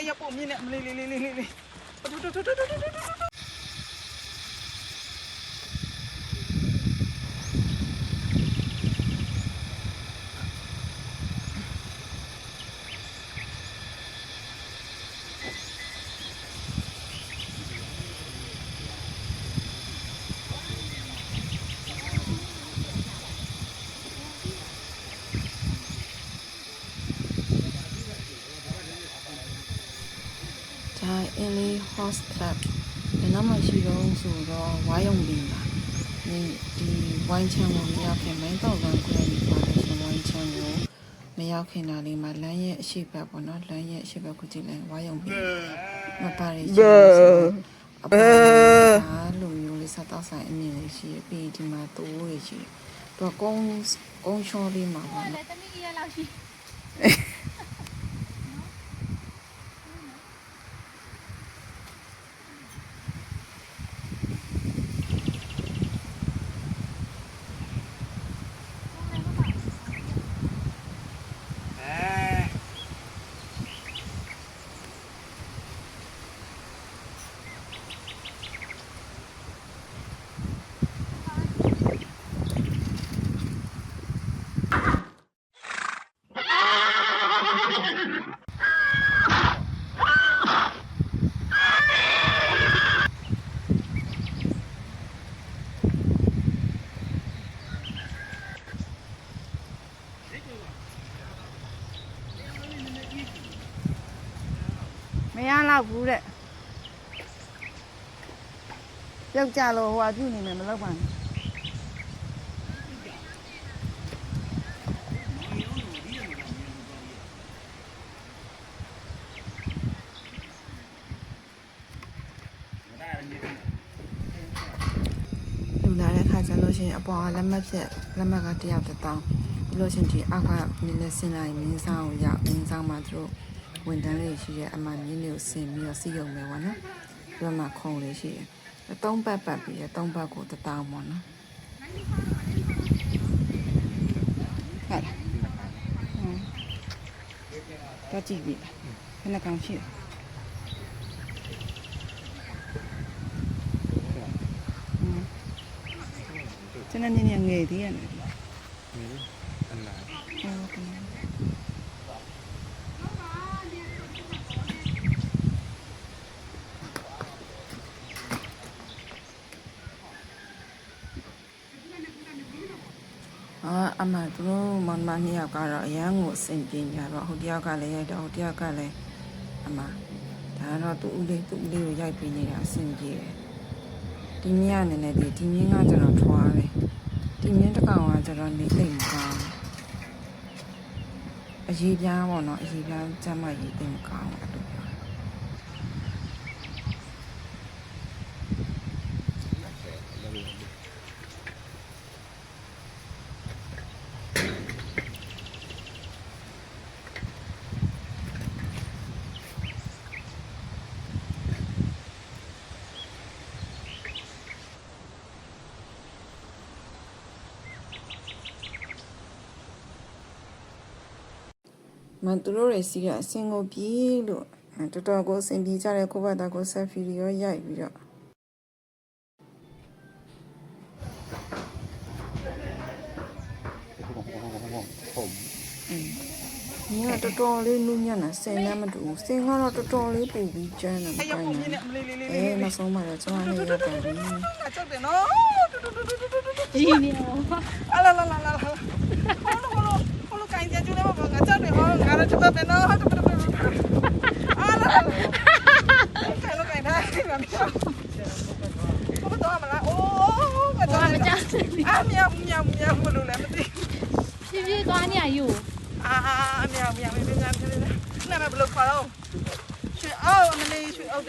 ရပုံမြင်နဲ့မလေးဒါအင်းလေး Horse Club ဒီနောက်မှရှိတော့ဆိုတော့ဝိုင်းုံလီမှာဒီဝိုင်းချမ်းကိုမရောက်ခင်မိုင်းတော့လမ်းကွဲပြီးပါလို့ရှင်ဝိုင်းချမ်းကိုမရောက်ခင်တာလေးမှာလမ်းရဲ့အရှိတ်ဘက်ပေါ့နော်လမ်းရဲ့အရှိတ်ဘက်ကိုကြည့်လိုက်ဝိုင်းုံပြီးမပါရရှိအပေါ်လူမျိုးလေးစတော့ဆိုင်အမြင်လေးရှိပြီးဒီမှာတိုးရရှိတော့ကုန်းချောလေးမှာပေါ့နော် မရတော့ဘူးတဲ့ပြုတ်ကြလို့ဟိုအပြုနေမယ်မလုပ်ပါနဲ့လူလာတဲ့ခါကျလို့ရှိရင်အပေါ်ကလက်မှတ်ကတယောက်တစ်တောင်းဒီလိုချင်းဒီအောက်ကနည်းနည်းစင်လိုက်မင်းဆောင်ကိုရောက်မင်းဆောင်မှာသူတို့ဝန်တန်းလေးရှိရဲ့အမှမြင်းလေးကိုဆင်ပြီးတော့စီးရုံပဲပေါ့နော်ဒီမှာခုံလေးရှိတယ်3ပတ်ပတ်ပြီး3ပတ်ကို1000ပေါ့နော်ဟုတ်လားတော့ကြည့်ပြီခဏကောင်ရှိတယ်ကျွန်တော်နည်းငယ်သေးရတယ်အလားဟုတ်ကဲ့အမှသူတို့မမနှစ်ယောက်ကတော့အရန်ကိုအဆင်ပြေကြတော့ဟိုတယောက်ကလည်းရိုက်တော့ဟိုတယောက်ကလည်းအမှဒါတော့သူ့ဦးလေးကိုရိုက်ပေးနေတာအဆင်ပြေတယ်ဒီမြင်းကလည်းဒီမြင်းကကျတော့ထွားတယ်ဒီမြင်းတစ်ကောင်ကကျတော့နေသိမ့်မကောင်းအရေးပြားပေါ့နော်အရေးပြားကျမရေးသိမ့်မကောင်းအဲ့လိုပြောမသူတို့ရဲ့စီကအစင်ကိုပြေးလို့တော်တော်ကိုအစင်ပြေကြတဲ့ကိုဘတာကိုဆက်ဖီရောရိုက်ပြီးတော့ညီကတော်တော်လေးနူးညံ့တာစင်လည်းမတူဘူးစင်ကတော့တော်တော်လေးပူပြီးကျန်းတယ်မကိုင်းဘူးနောက်ဆုံးမှတော့ကျွန်တော်လည်းရောက်တယ်အကြောက်တယ်နော် ကြီးနေအောင် အလာဟိုလိုကိုင်းကြကျူးနေမှာငါကြောက်တယ်ဟောငါတော့ချက်ပဲနော်အလာကိုင်းထားငါမကြောက်ဘာတော့မလားအိုးငါတော့မကြောက်မြောင်ဘလို့လဲမသိဖြည်းဖြည်းသွားနေရယူမြောင်နာမဘလို့ခေါ်တော့ရွှေအောက်အမလေးရွှေအောက်